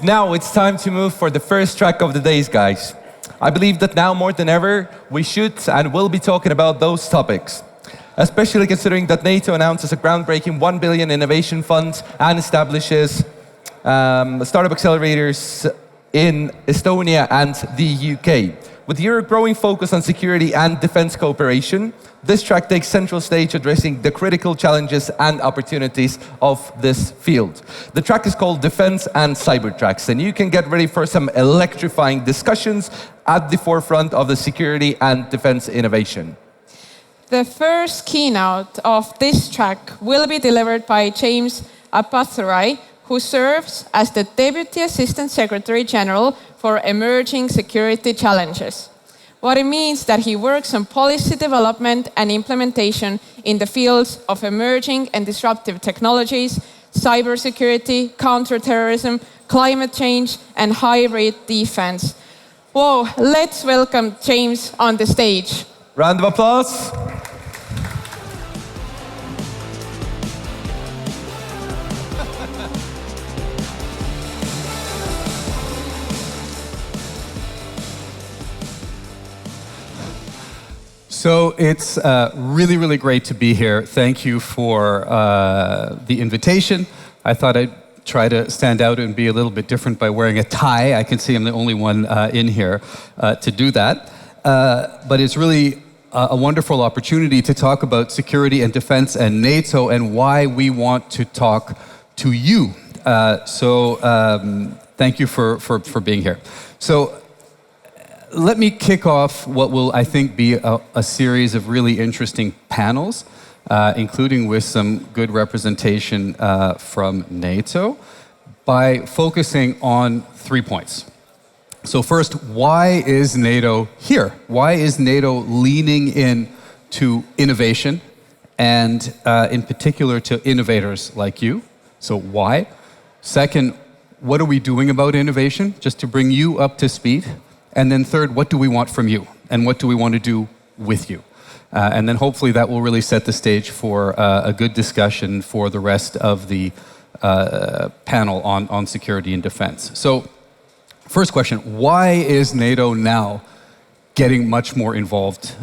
Now it's time to move for the first track of the days, guys. I believe that now more than ever, we should and will be talking about those topics. Especially considering that NATO announces a groundbreaking 1 billion innovation fund and establishes startup accelerators in Estonia and the UK. With Europe growing focus on security and defense cooperation, this track takes central stage addressing the critical challenges and opportunities of this field. The track is called Defense and Cyber Tracks, and you can get ready for some electrifying discussions at the forefront of the security and defense innovation. The first keynote of this track will be delivered by James Apathurai, who serves as the Deputy Assistant Secretary General for Emerging Security Challenges. What it means that he works on policy development and implementation in the fields of emerging and disruptive technologies, cybersecurity, counterterrorism, climate change, and hybrid defense. Whoa, let's welcome James on the stage. Round of applause. So it's really, really great to be here. Thank you for the invitation. I thought I'd try to stand out and be a little bit different by wearing a tie. I can see I'm the only one in here to do that. But it's really a wonderful opportunity to talk about security and defense and NATO and why we want to talk to you. Thank you for being here. So let me kick off what will, I think, be a series of really interesting panels, including with some good representation from NATO, by focusing on 3 points. So first, why is NATO here? Why is NATO leaning in to innovation, and in particular to innovators like you? So why? Second, what are we doing about innovation, just to bring you up to speed? And then third, what do we want from you? And what do we want to do with you? And then hopefully that will really set the stage for a good discussion for the rest of the panel on security and defense. So first question, why is NATO now getting much more involved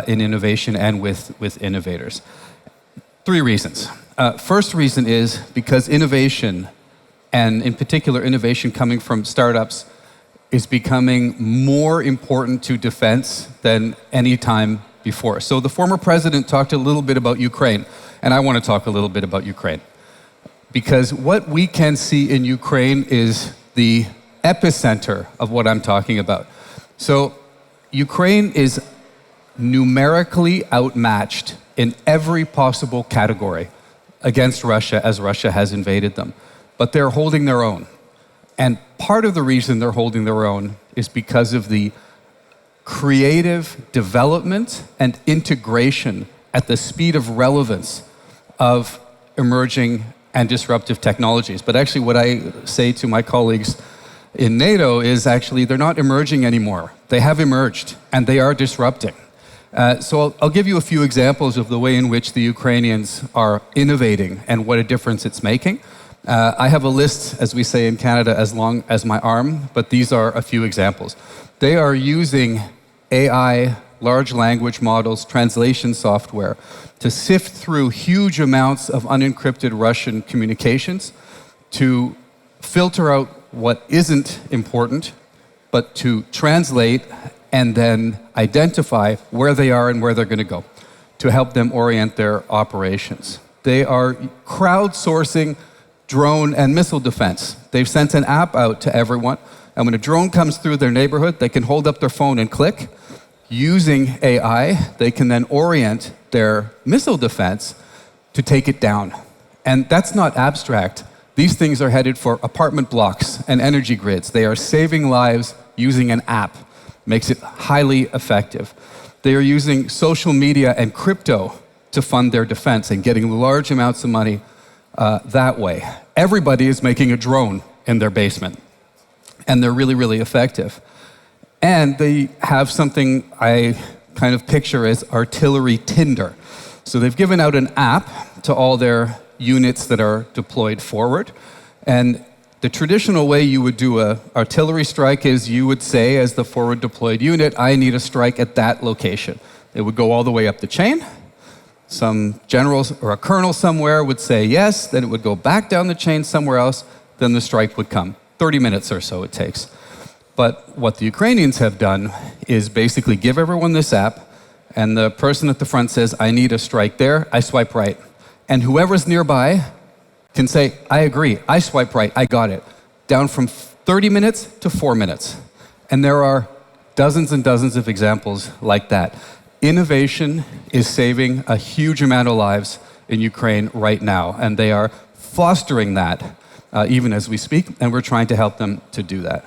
in innovation and with innovators? 3 reasons. First reason is because innovation, and in particular innovation coming from startups, is becoming more important to defense than any time before. So the former president talked a little bit about Ukraine, and I want to talk a little bit about Ukraine. Because what we can see in Ukraine is the epicenter of what I'm talking about. So Ukraine is numerically outmatched in every possible category against Russia as Russia has invaded them. But they're holding their own. And part of the reason they're holding their own is because of the creative development and integration at the speed of relevance of emerging and disruptive technologies. But actually what I say to my colleagues in NATO is actually they're not emerging anymore. They have emerged and they are disrupting. So I'll give you a few examples of the way in which the Ukrainians are innovating and what a difference it's making. I have a list, as we say in Canada, as long as my arm, but these are a few examples. They are using AI, large language models, translation software, to sift through huge amounts of unencrypted Russian communications, to filter out what isn't important, but to translate and then identify where they are and where they're going to go, to help them orient their operations. They are crowdsourcing drone and missile defense. They've sent an app out to everyone, and when a drone comes through their neighborhood, they can hold up their phone and click. Using AI, they can then orient their missile defense to take it down. And that's not abstract. These things are headed for apartment blocks and energy grids. They are saving lives using an app. Makes it highly effective. They are using social media and crypto to fund their defense and getting large amounts of money that way. Everybody is making a drone in their basement, and they're really, really effective. And they have something I kind of picture as artillery Tinder. So they've given out an app to all their units that are deployed forward, and The traditional way you would do an artillery strike is you would say, as the forward deployed unit, I need a strike at that location. It would go all the way up the chain. Some generals or a colonel somewhere would say yes, then it would go back down the chain somewhere else, then the strike would come. 30 minutes or so it takes. But what the Ukrainians have done is basically give everyone this app, and the person at the front says, I need a strike there, I swipe right. And whoever's nearby can say, I agree, I swipe right, I got it. Down from 30 minutes to 4 minutes. And there are dozens and dozens of examples like that. Innovation is saving a huge amount of lives in Ukraine right now, and they are fostering that even as we speak, and we're trying to help them to do that.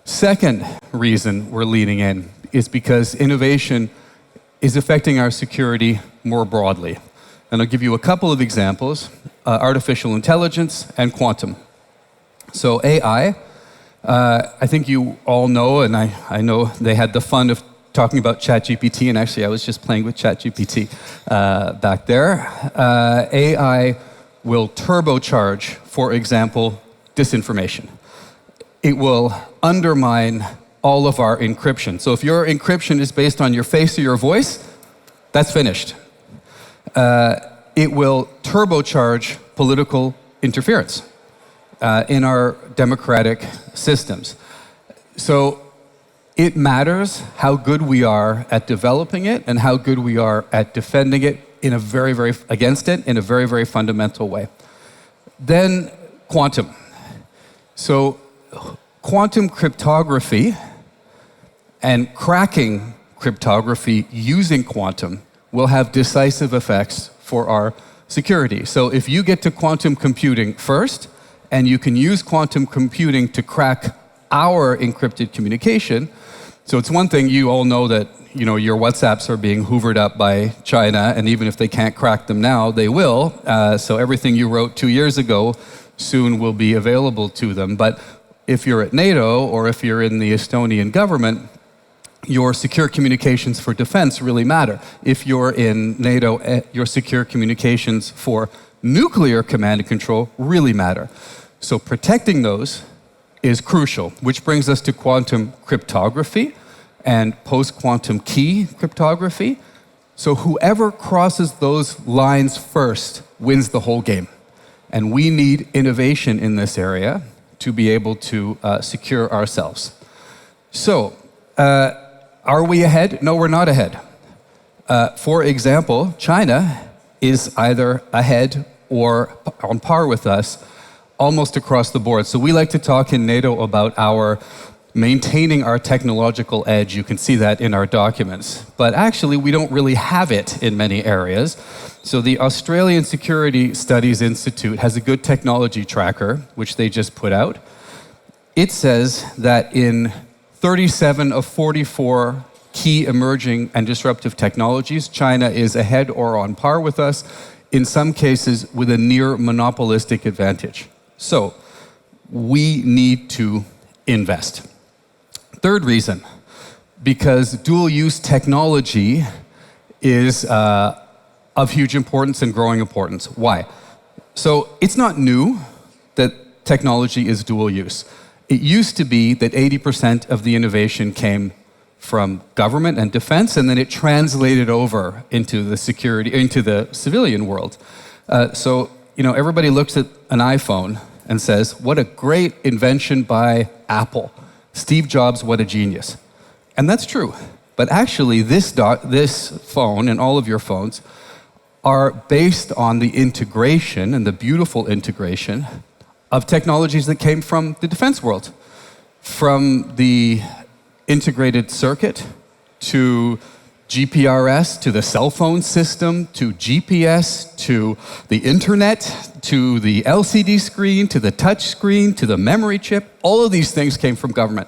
Second reason we're leaning in is because innovation is affecting our security more broadly. And I'll give you a couple of examples, artificial intelligence and quantum. So AI, I think you all know, and I know they had the fun of talking about ChatGPT, and actually I was just playing with ChatGPT back there. AI will turbocharge, for example, disinformation. It will undermine all of our encryption. So if your encryption is based on your face or your voice, that's finished. It will turbocharge political interference in our democratic systems. So it matters how good we are at developing it and how good we are at defending it against it in a very, very fundamental way. Then quantum. So quantum cryptography and cracking cryptography using quantum will have decisive effects for our security. So if you get to quantum computing first, and you can use quantum computing to crack our encrypted communication, so it's one thing, you all know that your WhatsApps are being hoovered up by China, and even if they can't crack them now, they will. So everything you wrote 2 years ago soon will be available to them. But if you're at NATO or if you're in the Estonian government, your secure communications for defense really matter. If you're in NATO, your secure communications for nuclear command and control really matter. So protecting those is crucial, which brings us to quantum cryptography and post-quantum key cryptography. So whoever crosses those lines first wins the whole game. And we need innovation in this area to be able to secure ourselves. So, are we ahead? No, we're not ahead. For example, China is either ahead or on par with us almost across the board. So we like to talk in NATO about our maintaining our technological edge. You can see that in our documents. But actually, we don't really have it in many areas. So the Australian Security Studies Institute has a good technology tracker, which they just put out. It says that in 37 of 44 key emerging and disruptive technologies, China is ahead or on par with us, in some cases with a near monopolistic advantage. So we need to invest. Third reason, because dual-use technology is of huge importance and growing importance. Why? So it's not new that technology is dual-use. It used to be that 80% of the innovation came from government and defense, and then it translated over into the civilian world. So everybody looks at an iPhone and says, what a great invention by Apple. Steve Jobs, what a genius. And that's true. But actually, this phone and all of your phones are based on the integration and the beautiful integration of technologies that came from the defense world. From the integrated circuit to GPRS, to the cell phone system, to GPS, to the internet, to the LCD screen, to the touch screen, to the memory chip. All of these things came from government.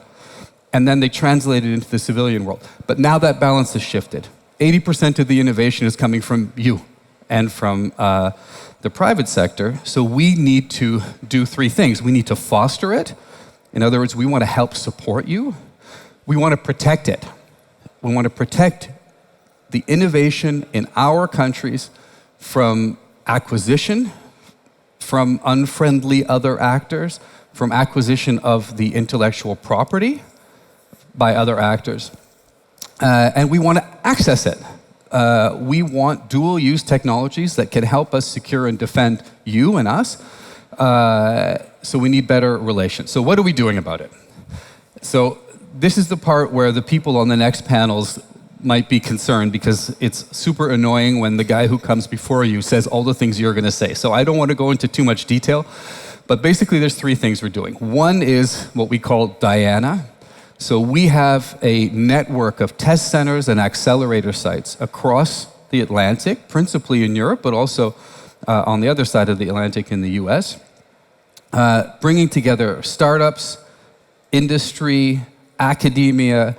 And then they translated into the civilian world. But now that balance has shifted. 80% of the innovation is coming from you and from the private sector. So we need to do three things. We need to foster it. In other words, we want to help support you. We want to protect it. We want to protect the innovation in our countries from acquisition, from unfriendly other actors, from acquisition of the intellectual property by other actors. And we want to access it. We want dual-use technologies that can help us secure and defend you and us. So we need better relations. So what are we doing about it? So this is the part where the people on the next panels might be concerned, because it's super annoying when the guy who comes before you says all the things you're going to say. So I don't want to go into too much detail, but basically there's three things we're doing. One is what we call Diana. So we have a network of test centers and accelerator sites across the Atlantic, principally in Europe, but also on the other side of the Atlantic in the US, bringing together startups, industry, academia,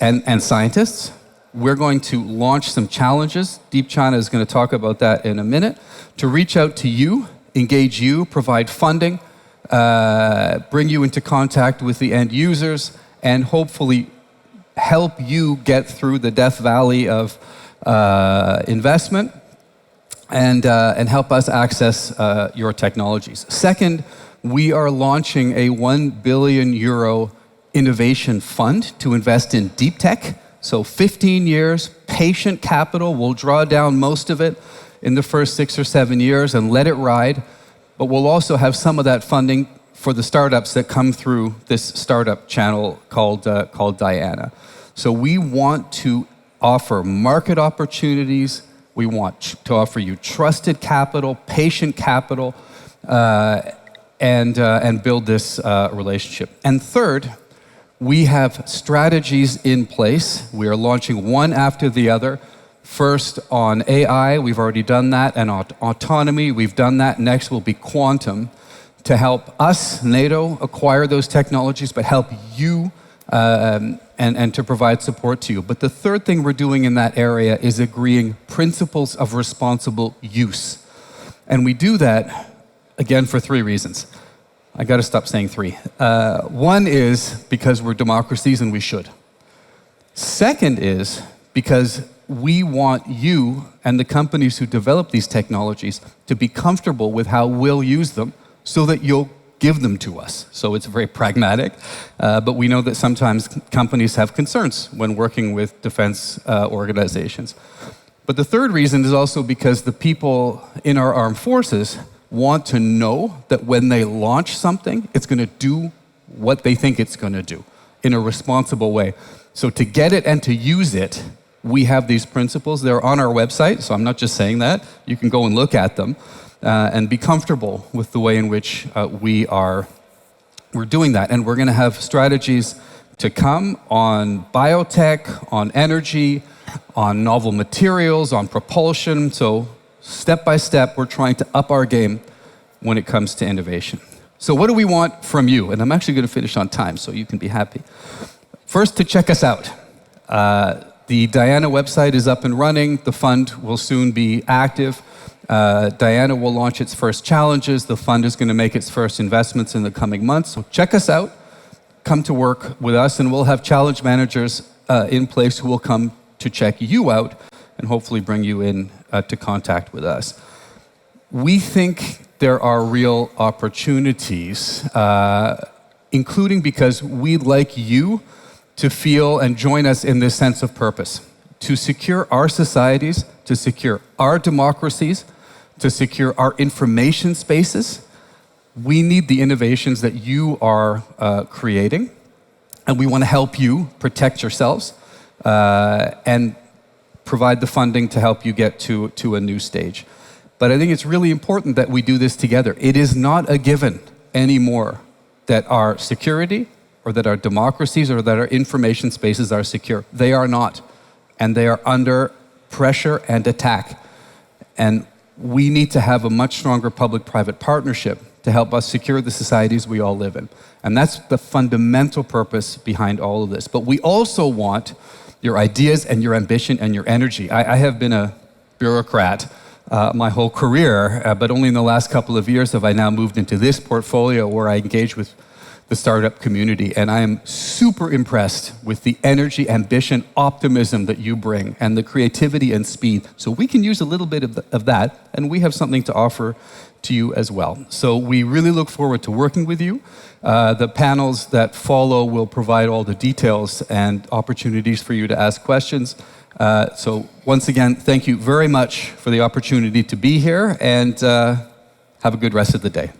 and scientists. We're going to launch some challenges. Deep China is going to talk about that in a minute, to reach out to you, engage you, provide funding, bring you into contact with the end users, and hopefully help you get through the death valley of investment and help us access your technologies. Second, we are launching a €1 billion innovation fund to invest in deep tech. So 15 years, patient capital. We'll draw down most of it in the first 6 or 7 years and let it ride. But we'll also have some of that funding for the startups that come through this startup channel called Diana. So we want to offer market opportunities. We want to offer you trusted capital, patient capital, and build this relationship. And third, we have strategies in place. We are launching one after the other. First on AI, we've already done that, and autonomy, we've done that. Next will be quantum, to help us, NATO, acquire those technologies, but help you and to provide support to you. But the third thing we're doing in that area is agreeing principles of responsible use. And we do that, again, for three reasons. I got to stop saying three. One is because we're democracies and we should. Second is because we want you and the companies who develop these technologies to be comfortable with how we'll use them, so that you'll give them to us. So it's very pragmatic, but we know that sometimes companies have concerns when working with defense organizations. But the third reason is also because the people in our armed forces want to know that when they launch something, it's going to do what they think it's going to do in a responsible way. So to get it and to use it, we have these principles. They're on our website, so I'm not just saying that. You can go and look at them and be comfortable with the way in which we're doing that. And we're going to have strategies to come on biotech, on energy, on novel materials, on propulsion. So step by step, we're trying to up our game when it comes to innovation. So what do we want from you? And I'm actually going to finish on time, so you can be happy. First, to check us out. The Diana website is up and running. The fund will soon be active. Diana will launch its first challenges. The fund is going to make its first investments in the coming months. So check us out. Come to work with us, and we'll have challenge managers in place who will come to check you out and hopefully bring you in to contact with us. We think there are real opportunities, including because we'd like you to feel and join us in this sense of purpose, to secure our societies, to secure our democracies, to secure our information spaces. We need the innovations that you are creating, and we want to help you protect yourselves and provide the funding to help you get to a new stage. But I think it's really important that we do this together. It is not a given anymore that our security or that our democracies or that our information spaces are secure. They are not, and they are under pressure and attack. And we need to have a much stronger public-private partnership to help us secure the societies we all live in. And that's the fundamental purpose behind all of this. But we also want your ideas and your ambition and your energy. I have been a bureaucrat my whole career, but only in the last couple of years have I now moved into this portfolio where I engage with the startup community. And I am super impressed with the energy, ambition, optimism that you bring, and the creativity and speed. So we can use a little bit of that, and we have something to offer to you as well. So we really look forward to working with you. The panels that follow will provide all the details and opportunities for you to ask questions. So once again, thank you very much for the opportunity to be here, and have a good rest of the day.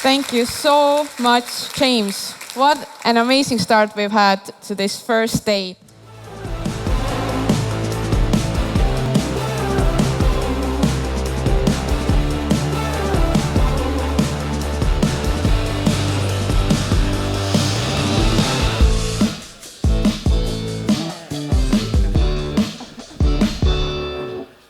Thank you so much, James. What an amazing start we've had to this first day.